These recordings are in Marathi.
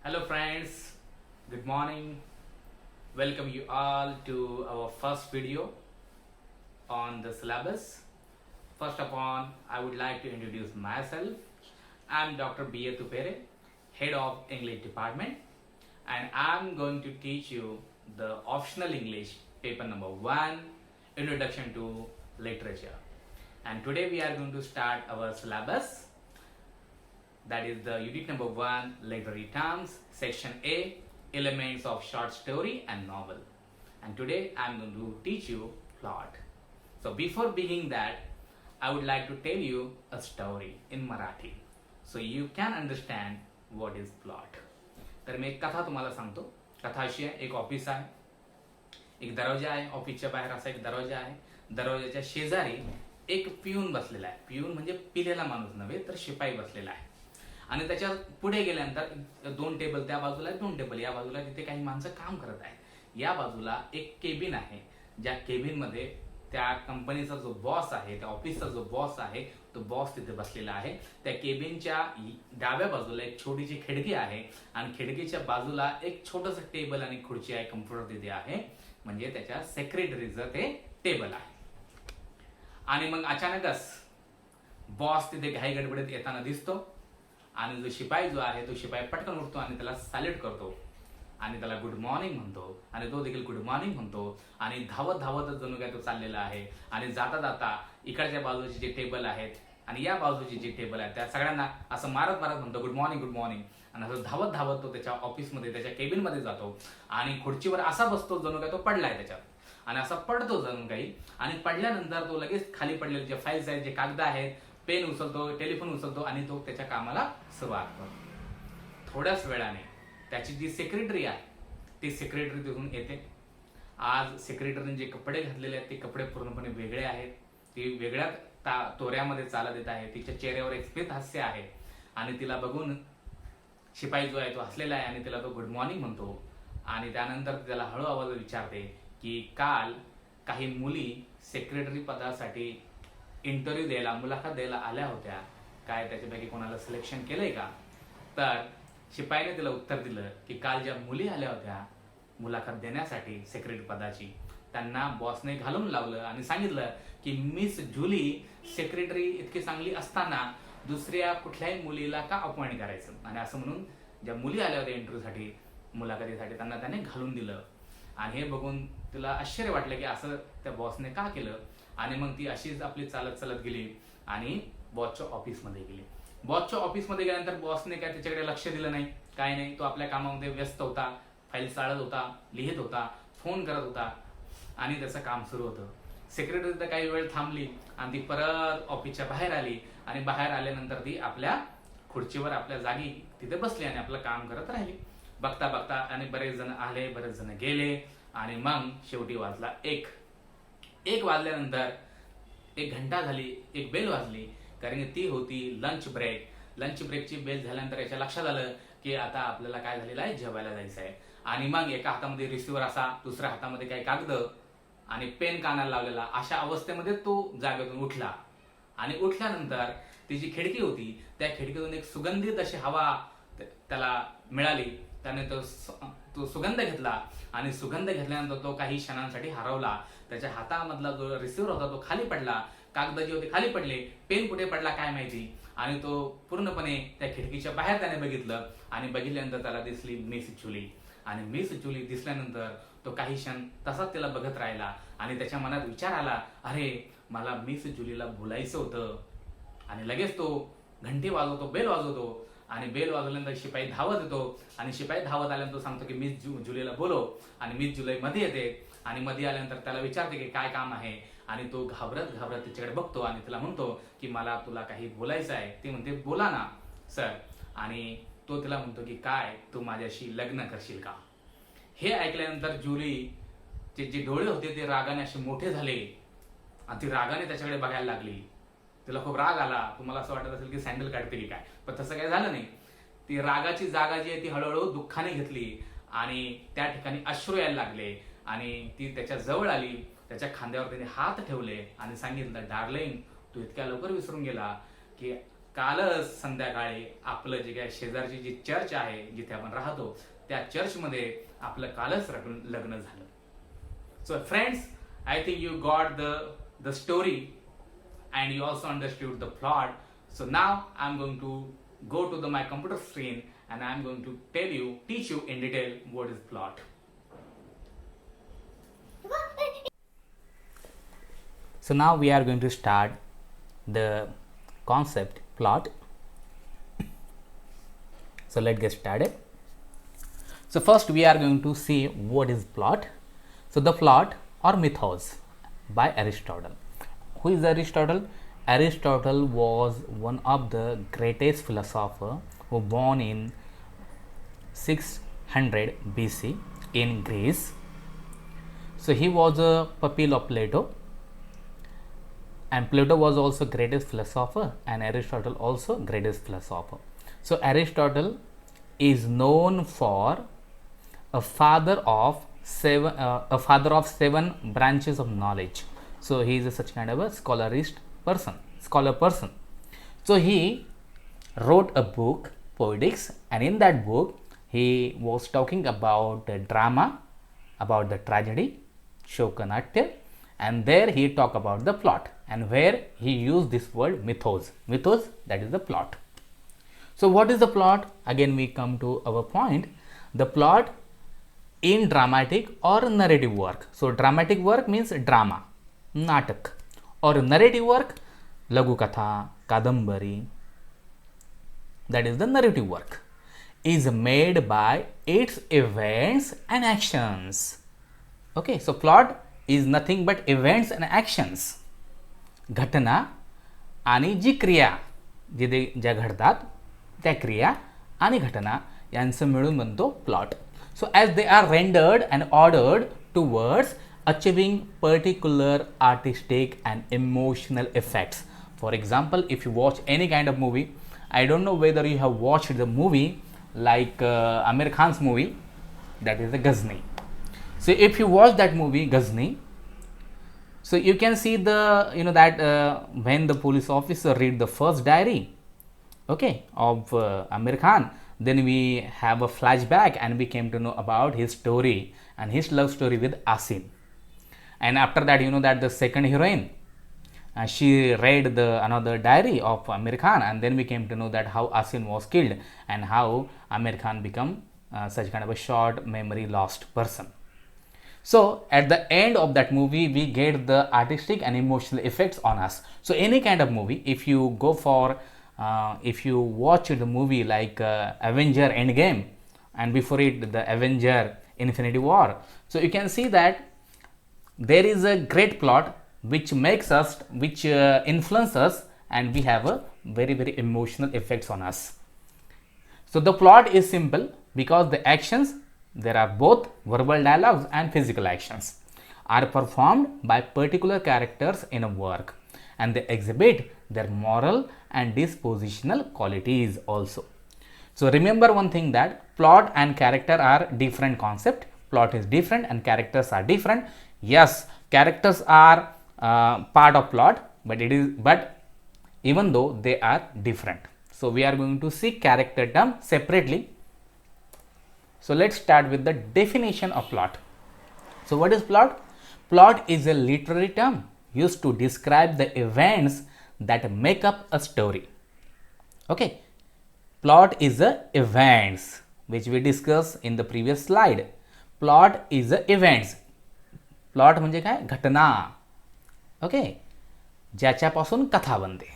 Hello friends, good morning. Welcome you all to our first video on the syllabus. First of all, I would like to introduce myself. I'm Dr. B.A. Tupere, Head of English Department, and I'm going to teach you the optional English paper number 1, Introduction to Literature. And today we are going to start our syllabus. That is the unit number 1, literary terms, section A, elements of short story and novel. And today I am going to teach you plot. So before beginning that, I would like to tell you a story in Marathi, so you can understand what is plot. तर मी एक कथा तुम्हाला सांगतो. कथा अशी आहे, एक ऑफिस आहे, एक दरवाजा आहे, ऑफिसच्या बाहेर असा एक दरवाजा आहे. दरवाजाच्या शेजारी एक पिऊन बसलेला आहे. पिऊन म्हणजे पिलेला माणूस नव्हे, तर शिपाई बसलेला आहे. आणि त्याच्या पुढे गेल्यानंतर 2 टेबल त्या बाजूला, 2 टेबल या बाजूला, तिथे काही माणसं काम करत आहेत. या बाजूला एक केबिन आहे, ज्या केबिन मध्ये त्या कंपनीचा जो बॉस आहे, त्या ऑफिसचा जो बॉस आहे, तो बॉस तिथे बसलेला आहे. त्या केबिनच्या डाव्या बाजूला एक छोटीशी खिडकी आहे आणि खिडकीच्या बाजूला एक छोटंसं टेबल आणि खुर्ची आहे, कम्प्युटर तिथे आहे, म्हणजे त्याच्या सेक्रेटरीचं ते टेबल आहे. आणि मग अचानकच बॉस तिथे घाई गडबडीत येताना दिसतो आणि जो शिपाई जो आहे तो शिपाई पटकन उठतो आणि त्याला सॅल्यूट करतो आणि त्याला गुड मॉर्निंग म्हणतो आणि तो देखील गुड मॉर्निंग म्हणतो आणि धावत धावतच जणू काय तो चाललेला आहे. आणि जाता जाता इकडच्या बाजूचे जे टेबल आहेत आणि या बाजूची जी टेबल आहेत त्या सगळ्यांना असं मारत मारत म्हणतो गुड मॉर्निंग गुड मॉर्निंग. आणि असं धावत धावत तो त्याच्या ऑफिसमध्ये, त्याच्या केबिनमध्ये जातो आणि खुर्चीवर असा बसतो जणू काय तो पडलाय त्याच्यावर. आणि असा पडतो जणू काही, आणि पडल्यानंतर तो लगेच खाली पडलेले जे फाईल्स आहेत, जे कागद आहेत, पेन उचलतो, टेलिफोन उचलतो आणि तो त्याच्या कामाला सुरुवात करतो. थोड्याच वेळाने त्याची जी सेक्रेटरी आहे ती सेक्रेटरी तिथून येते. आज सेक्रेटरीने जे कपडे घातलेले आहेत ते कपडे पूर्णपणे वेगळे आहेत. ती वेगळ्या तोऱ्यामध्ये चालत येत आहे. तिच्या चेहऱ्यावर एक स्मित हास्य आहे आणि तिला बघून शिपाई जो आहे तो हसलेला आहे आणि तिला तो गुड मॉर्निंग म्हणतो. आणि त्यानंतर त्याला हळू आवाज विचारते की काल काही मुली सेक्रेटरी पदासाठी इंटरव्ह्यू द्यायला, मुलाखत द्यायला आल्या होत्या, काय त्याच्यापैकी कोणाला सिलेक्शन केलंय का? तर शिपाईने तिला उत्तर दिलं की काल ज्या मुली आल्या होत्या मुलाखत देण्यासाठी सेक्रेटरी पदाची, त्यांना बॉसने घालून लावलं आणि सांगितलं की मिस जुली सेक्रेटरी इतकी चांगली असताना दुसऱ्या कुठल्याही मुलीला का अपॉइंट करायचं. आणि असं म्हणून ज्या मुली आल्या होत्या इंटरव्ह्यूसाठी, मुलाखतीसाठी, त्यांना त्याने घालून दिलं. आणि हे बघून तिला आश्चर्य वाटलं की असं त्या बॉसने का केलं. आणि मग ती अशीच आपली चालत चालत गेली आणि बॉसच्या ऑफिसमध्ये गेली. बॉसच्या ऑफिसमध्ये गेल्यानंतर बॉसने काय त्याच्याकडे लक्ष दिलं नाही, काय नाही. तो आपल्या कामामध्ये व्यस्त होता, फाईल चाळत होता, लिहित होता, फोन करत होता आणि त्याचं काम सुरू होतं. सेक्रेटरी तर काही वेळ थांबली आणि ती परत ऑफिसच्या बाहेर आली आणि बाहेर आल्यानंतर ती आपल्या खुर्चीवर, आपल्या जागी तिथे बसली आणि आपलं काम करत राहिली. बघता बघता आणि बरेच जण आले, बरेच जण गेले आणि मग शेवटी वाजला 1. 1 वाजल्यानंतर 1 घंटा झाली, एक बेल वाजली, कारण ती होती लंच ब्रेक. लंच ब्रेकची बेल झाल्यानंतर याच्या लक्षात आलं की आता आपल्याला काय झालेलं आहे, जेवायला जायचं आहे. आणि मग एका हातामध्ये रिसिव्हर असा, दुसऱ्या हातामध्ये काही कागद आणि पेन कानाला लावलेला, अशा अवस्थेमध्ये तो जागेतून उठला. आणि उठल्यानंतर ती जी खिडकी होती त्या खिडकीतून एक सुगंधित अशी हवा त्याला मिळाली. त्याने तो सुगंध घेतला आणि सुगंध घेतल्यानंतर तो काही क्षणांसाठी हरवला. त्याच्या हातामधला जो रिसिव्हर होता तो खाली पडला, कागद जे होते खाली पडले, पेन कुठे पडला काय माहिती. आणि तो पूर्णपणे त्या खिडकीच्या बाहेर त्याने बघितलं आणि बघितल्यानंतर त्याला दिसली मिस जुली. आणि मिस जुली दिसल्यानंतर तो काही क्षण तसाच तिला बघत राहिला आणि त्याच्या मनात विचार आला, अरे मला मिस जुलीला बोलायचं होतं. आणि लगेच तो घंटी वाजवतो, बेल वाजवतो आणि बेल वाजवल्यानंतर शिपाई धावत येतो आणि शिपाई धावत आल्यानंतर तो सांगतो की मिस जुलीला बोलव. आणि मिस जुली मध्ये येते आणि मध्ये आल्यानंतर त्याला विचारते की काय काम आहे. आणि तो घाबरत घाबरत तिच्याकडे बघतो आणि तिला म्हणतो की मला तुला काही बोलायचं आहे. ती म्हणते बोला ना सर. आणि तो तिला म्हणतो की काय तू माझ्याशी लग्न करशील का? हे ऐकल्यानंतर जुलीचे जे डोळे होते ते रागाने असे मोठे झाले आणि ती रागाने त्याच्याकडे बघायला लागली. तिला खूप राग आला. तुम्हाला असं वाटत असेल की सँडल काढते की काय, पण तसं काही झालं नाही. ती रागाची जागा जी आहे ती हळूहळू दुःखाने घेतली आणि त्या ठिकाणी अश्रू यायला लागले. आणि ती त्याच्या जवळ आली, त्याच्या खांद्यावर तिने हात ठेवले आणि सांगितलं, डार्लिंग तू इतक्या लवकर विसरून गेला की कालच संध्याकाळी आपलं जे काय शेजारची जी चर्च आहे जिथे आपण राहतो त्या चर्चमध्ये आपलं कालच लग्न झालं. So friends, I think you got the story and you also understood the plot. So now I'm going to go to my computer screen and I'm going to teach you in detail what is plot. So now we are going to start the concept plot. So let's get started. So first we are going to see what is plot. So the plot or mythos by Aristotle. Who is Aristotle? Aristotle was one of the greatest philosophers who born in 600 BC in Greece. So he was a pupil of Plato, and Plato was also greatest philosopher and Aristotle also greatest philosopher. So Aristotle is known for a father of seven branches of knowledge. So he is such kind of a scholar person. So he wrote a book, Poetics, and in that book he was talking about drama, about the tragedy, Shokanatya, and there he talked about the plot, and where he used this word mythos, that is the plot. So what is the plot? Again we come to our point, the plot in dramatic or narrative work. So dramatic work means drama, नाटक, और narrative work लघु कथा, कादंबरी, that is the narrative work, is made by its events and actions. Okay, so plot is nothing but events and actions. घटना आणि जी क्रिया ज्या घडतात त्या क्रिया आणि घटना यांचं मिळून बनतो plot. So as they are rendered and ordered towards achieving particular artistic and emotional effects. For example, if you watch any kind of movie, I don't know whether you have watched the movie like Amir Khan's movie, that is the Ghazni. So if you watch that movie Ghazni, so you can see that when the police officer read the first diary, okay, of Amir Khan, then we have a flashback and we came to know about his story and his love story with Asim. And after that, that the second heroine, she read another diary of Amir Khan, and then we came to know that how Asim was killed and how Amir Khan become such kind of a short memory lost person. So at the end of that movie, we get the artistic and emotional effects on us. So any kind of movie, if you go for if you watch the movie like Avenger Endgame, and before it the Avenger Infinity War, so you can see that there is a great plot which makes us, which influences us, and we have a very emotional effects on us. So the plot is simple because the actions, there are both verbal dialogues and physical actions, are performed by particular characters in a work, and they exhibit their moral and dispositional qualities also. So remember one thing, that plot and character are different concept. Plot is different and characters are different. Yes, characters are part of plot, but even though they are different. So we are going to see character term separately. So let's start with the definition of plot. So what is plot? Plot is a literary term used to describe the events that make up a story. Okay, plot is a events which we discussed in the previous slide. Plot is a events. Plot म्हणजे काय? घटना. ओके, ज्याच्यापासून कथा बनते,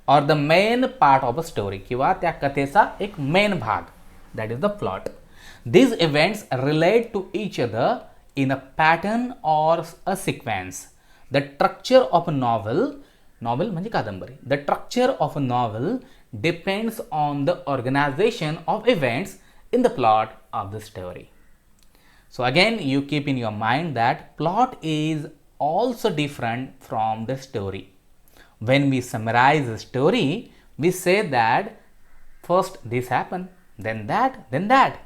और the main part of a story, किंवा त्या कथेचा एक मेन भाग, that is the plot. These events relate to each other in a pattern or a sequence. The structure of a novel म्हणजे कादंबरी, the structure of a novel depends on the organization of events in the plot of the story. So again, you keep in your mind that plot is also different from the story. When we summarize a story, we say that first this happened, then that, then that.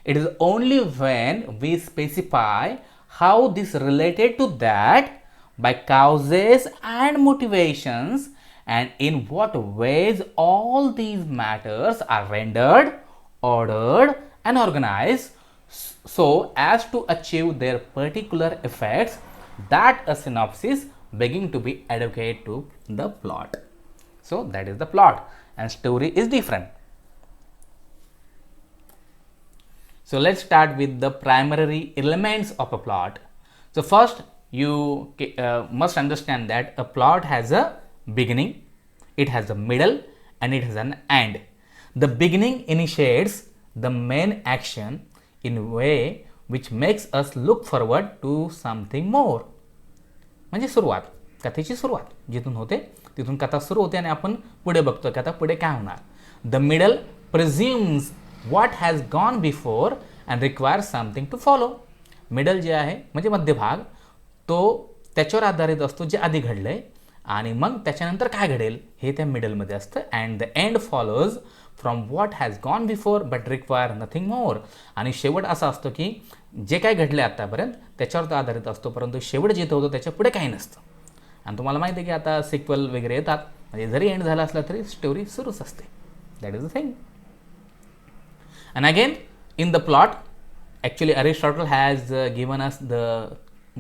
It is only when we specify how this related to that by causes and motivations, and in what ways all these matters are rendered, ordered and organized so as to achieve their particular effects, that a synopsis begin to be adequate to the plot. So that is the plot, and story is different. So let's start with the primary elements of a plot. So first you must understand that a plot has a beginning, it has a middle and it has an end. The beginning initiates the main action in a way which makes us look forward to something more. म्हणजे सुरुवात, कथेची सुरुवात जिथून होते तिथून कथा सुरू होते आणि आपण पुढे बघतो की आता पुढे काय होणार. The middle presumes what has gone before and requires something to follow. Middle जे आहे म्हणजे मध्यभाग, तो त्याच्यावर आधारित असतो जे आधी घडलंय आणि मग त्याच्यानंतर काय घडेल हे त्या मिडलमध्ये असतं. And the end follows from what has gone before but require nothing more. आणि शेवट असा असतो की जे काय घडले आतापर्यंत त्याच्यावर तो आधारित असतो, परंतु शेवट जिथं होतो त्याच्या पुढे काही नसतं. आणि तुम्हाला माहिती आहे की आता सिक्वल वगैरे येतात, म्हणजे जरी एंड झाला असला तरी स्टोरी सुरूच असते. That is the thing. And again in the plot, actually Aristotle has given us the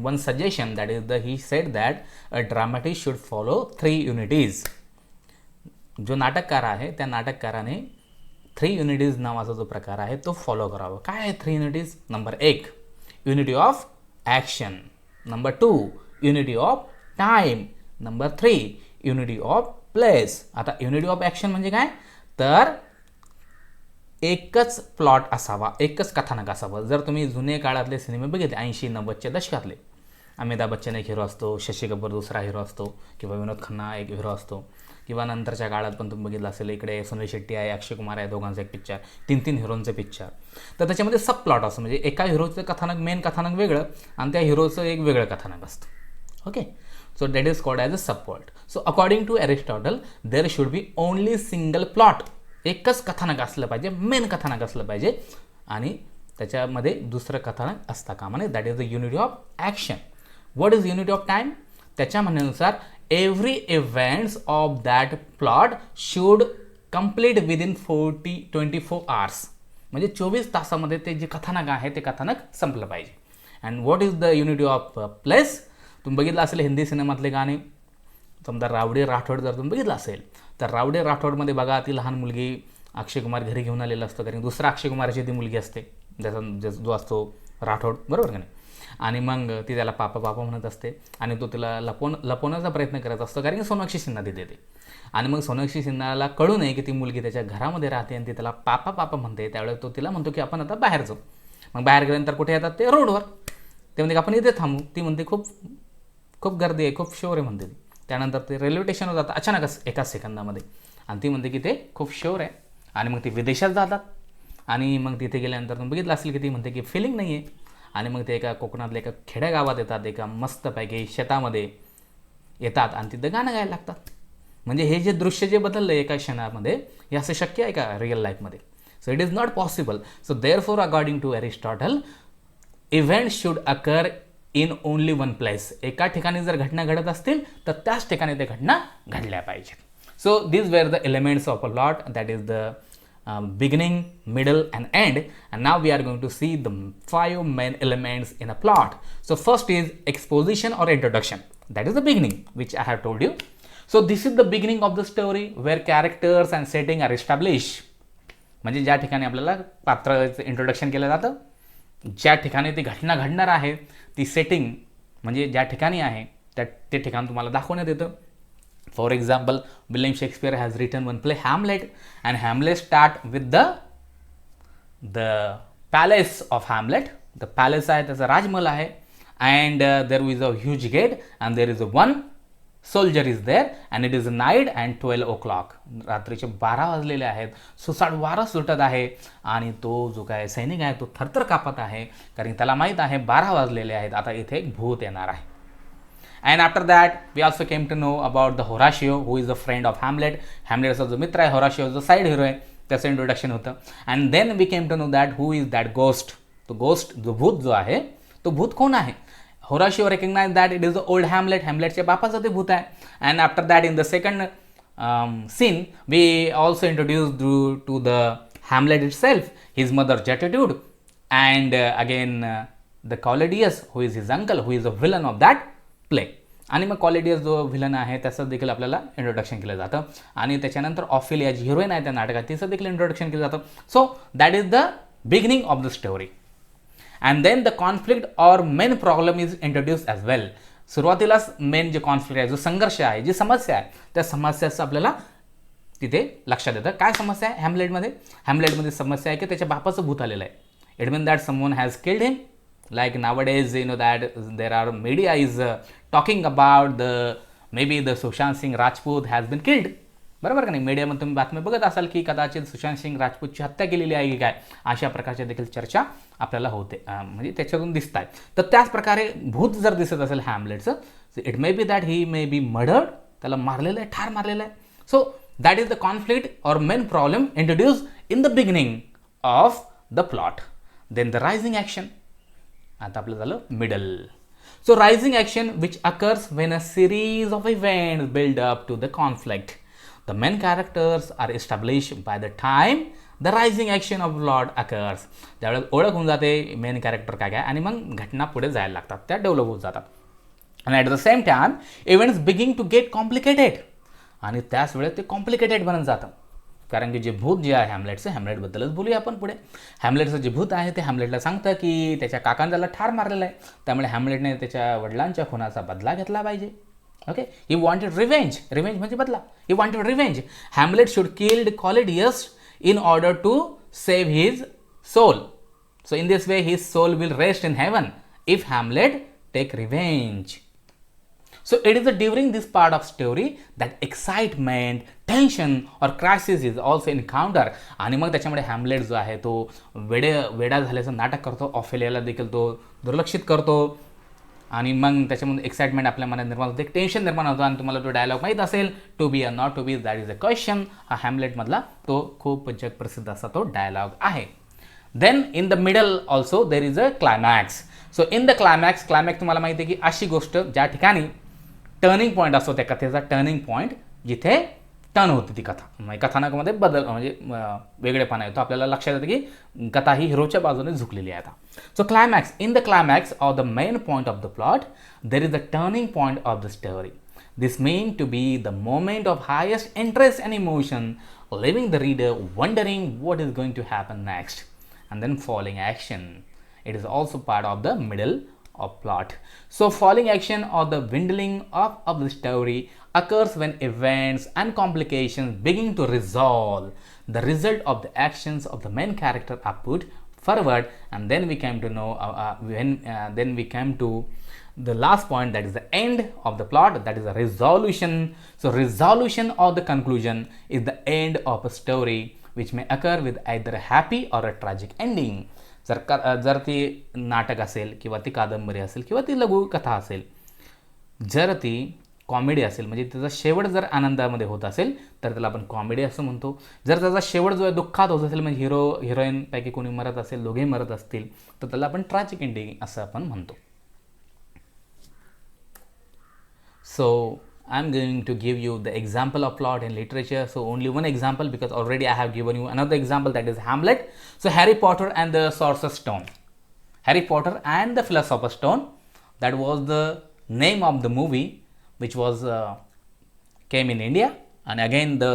one suggestion, that is he said that a dramatist should follow 3 unities. जो नाटककार आहे त्या नाटककाराने 3 unities नावाचा जो प्रकार आहे तो फॉलो करावा. काय आहे 3 unities? Number 1 unity of action, number 2 unity of time, number 3 unity of place. आता युनिटी ऑफ ॲक्शन म्हणजे काय, तर एकच प्लॉट असावा, एकच कथानक असावं. जर तुम्ही जुने काळातले सिनेमे बघितले 80-90च्या दशकातले, अमिताभ बच्चन एक हिरो असतो, शशी कपूर दुसरा हिरो असतो, किंवा विनोद खन्ना एक हिरो असतो, किंवा नंतरच्या काळात पण तुम्ही बघितलं असेल इकडे सुनील शेट्टी आहे, अक्षय कुमार आहे, दोघांचा एक पिक्चर, 3 हिरोंचे पिक्चर. तर त्याच्यामध्ये सब प्लॉट असतं, म्हणजे एका हिरोचं कथानक मेन कथानक वेगळं आणि त्या हिरोचं एक वेगळं कथानक असतं. Okay, so that is called as a sub plot. So according to Aristotle there should be only single plot. एकच कथानक असलं पाहिजे, मेन कथानक असलं पाहिजे आणि त्याच्यामध्ये दुसरं कथानक असता कामा नये. That is the unity of action. What is unity of time? त्याच्या म्हणण्यानुसार every events of that plot should complete within 24 hours. म्हणजे 24 तासामध्ये ते जे कथानक आहे ते कथानक संपलं पाहिजे. And what is the unity of place? तुम्ही बघितलं असेल हिंदी सिनेमातले गाणे, समजा रावडी राठोड जर तुम्ही बघितलं असेल तर रावडी राठोडमध्ये बघा ती लहान मुलगी अक्षय कुमार घरी घेऊन आलेला असतो, कारण दुसरा अक्षय कुमारची ती मुलगी असते ज्याचा जो असतो राठोड, बरोबर का नाही. आणि मग ती त्याला पापा पापा म्हणत असते आणि तो तिला लपवण्याचा प्रयत्न करत असतो, कारण की सोनाक्षी सिन्हा ती देते. आणि मग सोनाक्षी सिन्हाला कळू नये की ती मुलगी त्याच्या घरामध्ये राहते आणि ती त्याला पापा पापा म्हणते. त्यावेळेस तो तिला म्हणतो की आपण आता बाहेर जाऊ. मग बाहेर गेल्यानंतर कुठे येतात ते रोडवर. ते म्हणते की आपण इथे थांबू. ती म्हणते खूप खूप गर्दी आहे, खूप शोर आहे म्हणते ती. त्यानंतर ते रेल्वे स्टेशनवर जातात अचानकच एकाच सेकंदामध्ये आणि ती म्हणते की ते खूप शोर आहे. आणि मग ती विदेशात जातात आणि मग तिथे गेल्यानंतर तुम्ही बघितलं असेल की ती म्हणते की फिलिंग नाही आहे. आणि मग ते एका कोकणातल्या एका खेड्यागावात येतात, एका मस्तपैकी शेतामध्ये येतात आणि तिथं गाणं गायला लागतात. म्हणजे हे जे दृश्य जे बदललं एका क्षणामध्ये, हे असं शक्य आहे का रिअल लाईफमध्ये? So it is not possible. So therefore according to Aristotle event should occur in only one place. एका ठिकाणी जर घटना घडत असतील तर त्याच ठिकाणी त्या घटना घडल्या पाहिजेत. So these were the elements of a plot, that is the beginning, middle and end. And now we are going to see the 5 main elements in a plot. So first is exposition or introduction. That is the beginning, which I have told you. So this is the beginning of the story where characters and setting are established. म्हणजे ज्या ठिकाणी आपल्याला पात्राचं इंट्रोडक्शन केलं जातं, ज्या ठिकाणी ती घटना घडणार आहे ती सेटिंग म्हणजे ज्या ठिकाणी आहे ते ठिकाण तुम्हाला दाखवण्यात येतं. For example, William Shakespeare has written one play, Hamlet, and Hamlet start with the palace of Hamlet. The palace आहे त्याचा राजमहल आहे, and there is a huge gate and there is one soldier is there and it is night and 12 o'clock. रात्रीचे 12 वाजलेले आहेत, सुसाट वारा सुटत आहे आणि तो जो काय सैनिक आहे तो थरथर कापत आहे, कारण त्याला माहीत आहे 12 वाजलेले आहेत, आता इथे एक भूत येणार आहे. And after that, we also came to know about the Horatio, who is a friend of Hamlet. Hamletचा जो मित्र आहे, Horatio जो साईड हिरो आहे, त्याचं इंट्रोडक्शन होतं. And then we came to know that who is that ghost. तो ghost जो भूत जो आहे तो भूत कोण आहे? Horatio recognized that it is the old Hamlet. Hamletच्या बापाचं ते भूत आहे. And after that, in the second scene, we also introduced to the Hamlet itself, his mother's attitude, and again the Claudius, who is his uncle, who is a villain of that play. आणि मग कॉलिडियस जो व्हिलन आहे त्याचं देखील आपल्याला इंट्रोडक्शन केलं जातं आणि त्याच्यानंतर ऑफिलिया जी हिरोईन आहे त्या नाटकात तिचं देखील इंट्रोडक्शन केलं जातं. So that is the beginning of the story. And then the conflict or main problem is introduce as well. सुरुवातीलाच मेन जे कॉन्फ्लिक्ट आहे, जो संघर्ष आहे, जी समस्या आहे, त्या समस्याचं आपल्याला तिथे लक्षात येतं. काय समस्या आहे हॅमलेटमध्ये? हॅमलेटमध्ये समस्या आहे की त्याच्या बापाचं भूत आलेलं आहे. It mean that someone has killed him. Like nowadays, you know that there are media is talking about maybe the Sushant Singh Rajput has been killed. बरोबर का नाही? मीडियामध्ये तुम्ही बातम्या बघत असाल की कदाचित सुशांत सिंग राजपूतची हत्या केलेली आहे की काय, अशा प्रकारच्या देखील चर्चा आपल्याला होते, म्हणजे त्याच्यातून दिसत आहे. तर त्याच प्रकारे भूत जर दिसत असेल हॅमलेटचं, it may be that he may be murdered, त्याला मारलेलं आहे, ठार मारलेलं आहे. So that is the conflict or main problem introduce in the beginning of the plot. Then the rising action. आता आपलं झालं middle. So rising action which occurs when a series of events build up to the conflict. The main characters are establish by the time the rising action of plot occurs. त्यावेळेस ओळख होऊन जाते मेन कॅरेक्टर काय काय, आणि मग घटना पुढे जायला लागतात, त्या डेव्हलप होत जातात. आणि at the same time events begin to get complicated. आणि त्याच वेळेस ते कॉम्प्लिकेटेड बनत जातं, कारण की जे भूत जे आहे हॅमलेटचं, हॅमलेटबद्दलच बोलूया आपण पुढे. हॅमलेटचं जे भूत आहे ते हॅमलेटला सांगतं की त्याच्या काकांना त्याला ठार मारलेला आहे, त्यामुळे हॅमलेटने त्याच्या वडिलांच्या खुनाचा बदला घेतला पाहिजे. Okay, he wanted revenge. Revenge म्हणजे बदला. He wanted revenge. Hamlet should killed Claudius in order to save his soul. So in this way his soul will rest in heaven if Hamlet take revenge. So it is during this part of story that excitement, tension or crisis is also encounter. आणि मग त्याच्यामध्ये हॅमलेट जो आहे तो वेडा झाल्याचं नाटक करतो, ऑफेलियाला देखील तो दुर्लक्षित करतो, आणि मग त्याच्यामध्ये एक्साइटमेंट आपल्या मनात निर्माण होते, एक टेन्शन निर्माण होतं. आणि तुम्हाला तो डायलॉग माहीत असेल, to be or not to be, that is a question. हा हॅमलेटमधला तो खूप जगप्रसिद्ध असा तो डायलॉग आहे. Then in the middle also there is a climax. So in the climax तुम्हाला माहिती आहे की अशी गोष्ट ज्या ठिकाणी टर्निंग पॉईंट असतो, त्या कथेचा टर्निंग पॉईंट जिथे टर्न होती ती कथा, म्हणजे कथानकामध्ये बदल म्हणजे वेगळेपणा येतो. आपल्याला लक्षात येतं की कथा ही हिरोच्या बाजूने झुकलेली आहे आता. So climax, in the climax of the main point of the plot there is the turning point of the story. This mean to be the moment of highest interest and emotion, leaving the reader wondering what is going to happen next, and then falling action. It is also part of the middle of plot. So falling action or the dwindling of the story occurs when events and complications begin to resolve. The result of the actions of the main character are put forward, and then we came to know then we came to the last point, that is the end of the plot, that is the resolution. So resolution or the conclusion is the end of a story which may occur with either a happy or a tragic ending. जर ती नाटक असेल किंवा ती कादंबरी असेल किंवा ती लघुकथा असेल, जर ती कॉमेडी असेल म्हणजे त्याचा शेवट जर आनंदामध्ये होत असेल तर त्याला आपण कॉमेडी असं म्हणतो. जर त्याचा शेवट जो आहे दुःखात होत असेल, म्हणजे हिरोईनपैकी कोणी मरत असेल, दोघेही मरत असतील, तर त्याला आपण ट्रॅजिक एंडिंग असं आपण म्हणतो. So I'm going to give you the example of plot in literature. So only one example, because already I have given you another example, that is Hamlet. So Harry Potter and the Sorcerer's Stone. Harry Potter and the Philosopher's Stone, that was the name of the movie which was came in India. And again the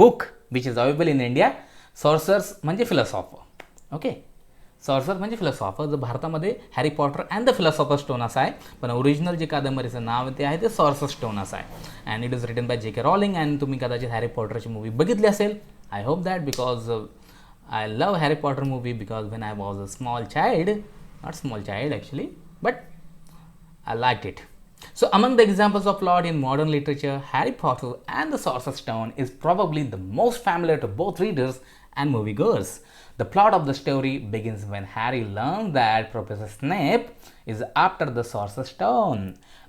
book which is available in India, Sorcerer's म्हणजे philosopher. Okay. सॉर्सर म्हणजे फिलॉसॉफर. जर भारतामध्ये Harry Potter and the philosopher stone असं आहे, पण ओरिजिनल जे कादंबरीचं नाव ते आहे ते सॉर्सर स्टोन असं आहे. And it is written by J.K. Rowling. अँड तुम्ही कदाचित हॅरी पॉटरची मूवी बघितली असेल. I hope that, because I love Harry Potter movie, because when I was a small child, not small child actually, but I like it. So among the examples of plot in modern literature, Harry Potter and the Sorcerer's Stone is probably the most familiar to both readers and moviegoers. The plot of the story begins when Harry learns that Professor Snape is after the Sorcerer's Stone.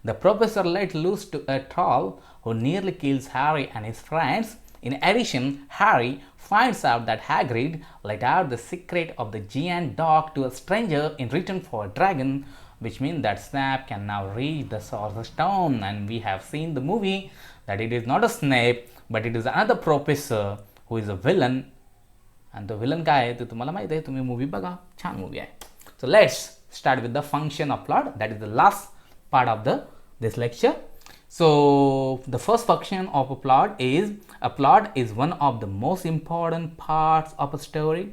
The professor let loose to a troll who nearly kills Harry and his friends. In addition, Harry finds out that Hagrid let out the secret of the giant dog to a stranger in return for a dragon, which means that Snape can now reach the Sorcerer's Stone. And we have seen the movie that it is not a Snape but it is another professor who is a villain. आणि तो विलन काय आहे ते तुम्हाला माहिती आहे, तुम्ही मूवी बघा, छान मूवी आहे. So let's start with the function of plot. That is the last part of this lecture. So the first function of a plot is one of the most important parts of a story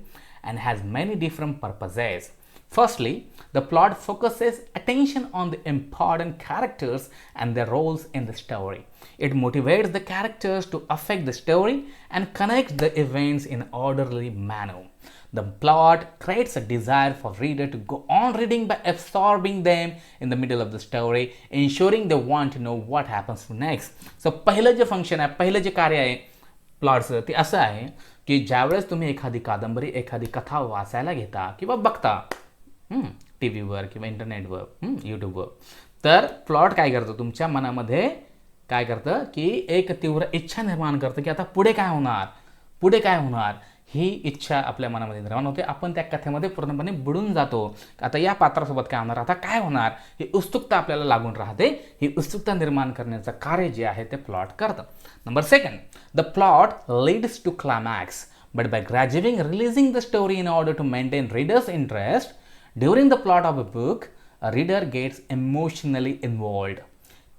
and has many different purposes. Firstly, the plot focuses attention on the important characters and their roles in the story. It motivates the characters to affect the story and connect the events in an orderly manner. The plot creates a desire for reader to go on reading by absorbing them in the middle of the story, ensuring they want to know what happens next. So पहिलं जे फंक्शन आहे, पहिलं जे कार्य आहे प्लॉटचं, ते असं आहे की ज्यावेळेस तुम्ही एखादी कादंबरी, एखादी कथा वाचायला घेता किंवा बघता टी व्हीवर किंवा इंटरनेटवर, यूट्यूबवर, तर प्लॉट काय करतं, तुमच्या मनामध्ये काय करतं की एक तीव्र इच्छा निर्माण करतं की आता पुढे काय होणार, पुढे काय होणार, ही इच्छा आपल्या मनामध्ये निर्माण होते. आपण त्या कथेमध्ये पूर्णपणे बुडून जातो. आता या पात्रासोबत काय होणार, आता काय होणार, ही उत्सुकता आपल्याला लागून राहते. ही उत्सुकता निर्माण करण्याचं कार्य जे आहे ते प्लॉट करतं. Number second, the plot leads to climax, but by gradually releasing the story in order to maintain readers interest during the plot of a book, a reader gets emotionally involved,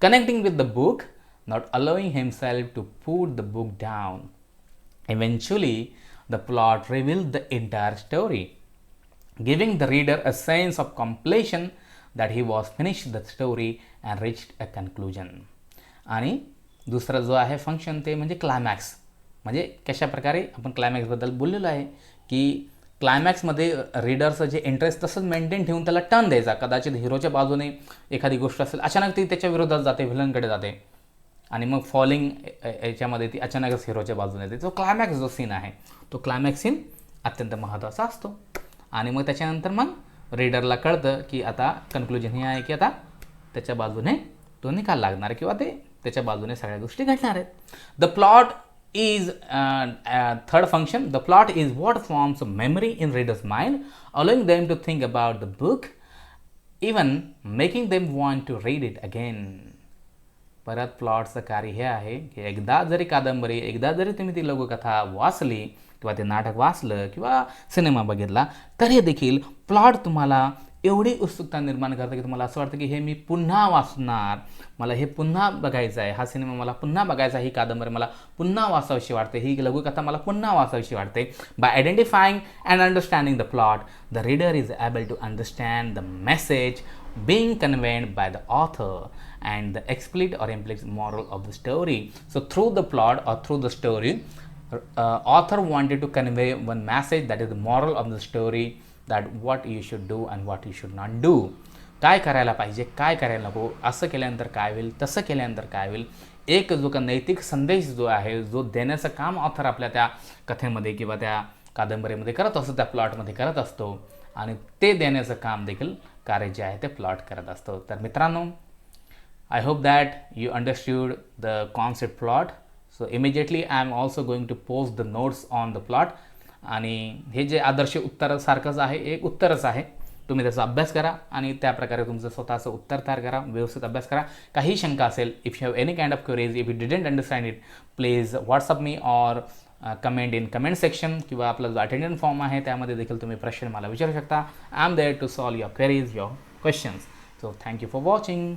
connecting with the book, not allowing himself to put the book down. Eventually, the plot reveals the entire story, giving the reader a sense of completion that he was finished the story and reached a conclusion. आणि दुसरा जो आहे फंक्शन ते म्हणजे क्लायमॅक्स. म्हणजे कशा प्रकारे आपण क्लायमॅक्सबद्दल बोललेलो आहे की क्लायमॅक्समध्ये रीडरचं जे इंटरेस्ट तसंच मेंटेन ठेवून त्याला टर्न द्यायचा. कदाचित हिरोच्या बाजूने एखादी गोष्ट असेल, अचानक ती त्याच्या विरोधात जाते, व्हिलनकडे जाते, आणि मग फॉलिंग याच्यामध्ये ती अचानकच हिरोच्या बाजूने येते. तो क्लायमॅक्स जो सीन आहे, तो क्लायमॅक्स सीन अत्यंत महत्त्वाचा असतो. आणि मग त्याच्यानंतर मग रीडरला कळतं की आता कन्क्लुजन हे आहे की आता त्याच्या बाजूने तो निकाल लागणार किंवा ते त्याच्या बाजूने सगळ्या गोष्टी घडणार आहेत. The plot is third function. The plot is what forms a memory in reader's mind, allowing them to think about the book, even making them want to read it again. परत प्लॉटचं कार्य हे आहे की एकदा जरी कादंबरी, एकदा जरी तुम्ही ती लघुकथा वाचली किंवा ते नाटक वाचलं किंवा सिनेमा बघितला, तरी देखील प्लॉट तुम्हाला एवढी उत्सुकता निर्माण करतं की तुम्हाला असं वाटतं की हे मी पुन्हा वाचणार, मला हे पुन्हा बघायचं आहे, हा सिनेमा मला पुन्हा बघायचा आहे, ही कादंबरी मला पुन्हा वाचावीशी वाटते, ही लघुकथा मला पुन्हा वाचावीशी वाटते. By identifying and understanding the plot, the reader is able to understand the message being conveyed by the author and the explicit or implicit moral of the story. So through the plot or through the story, author wanted to convey one message, that is the moral of the story, that what you should do and what you should not do. काय करायला पाहिजे, काय करायला नको, असं केल्यानंतर काय होईल, तसं केल्यानंतर काय होईल, एक जो का नैतिक संदेश जो आहे, जो देण्याचं काम ऑथर आपल्या त्या कथेमध्ये किंवा त्या कादंबरीमध्ये करत असतो, त्या प्लॉटमध्ये करत असतो, आणि ते देण्याचं काम देखील कार्य जे आहे ते प्लॉट करत असतो. तर मित्रांनो, I hope that you understood the concept plot. So immediately I am also going to post the notes on the plot. आणि हे जे आदर्श उत्तरासारखंच आहे, एक उत्तरच आहे, तुम्ही त्याचा अभ्यास करा आणि त्या प्रकारे तुमचं स्वतःचं उत्तर तयार करा, व्यवस्थित अभ्यास करा. काही शंका असेल, if you have any kind of queries, if you didn't understand it, please WhatsApp me or comment in comment section, किंवा आपला जो अटेंडन्स फॉर्म आहे त्यामध्ये देखील तुम्ही प्रश्न मला विचारू शकता. I am there to solve your queries, your questions. So thank you for watching.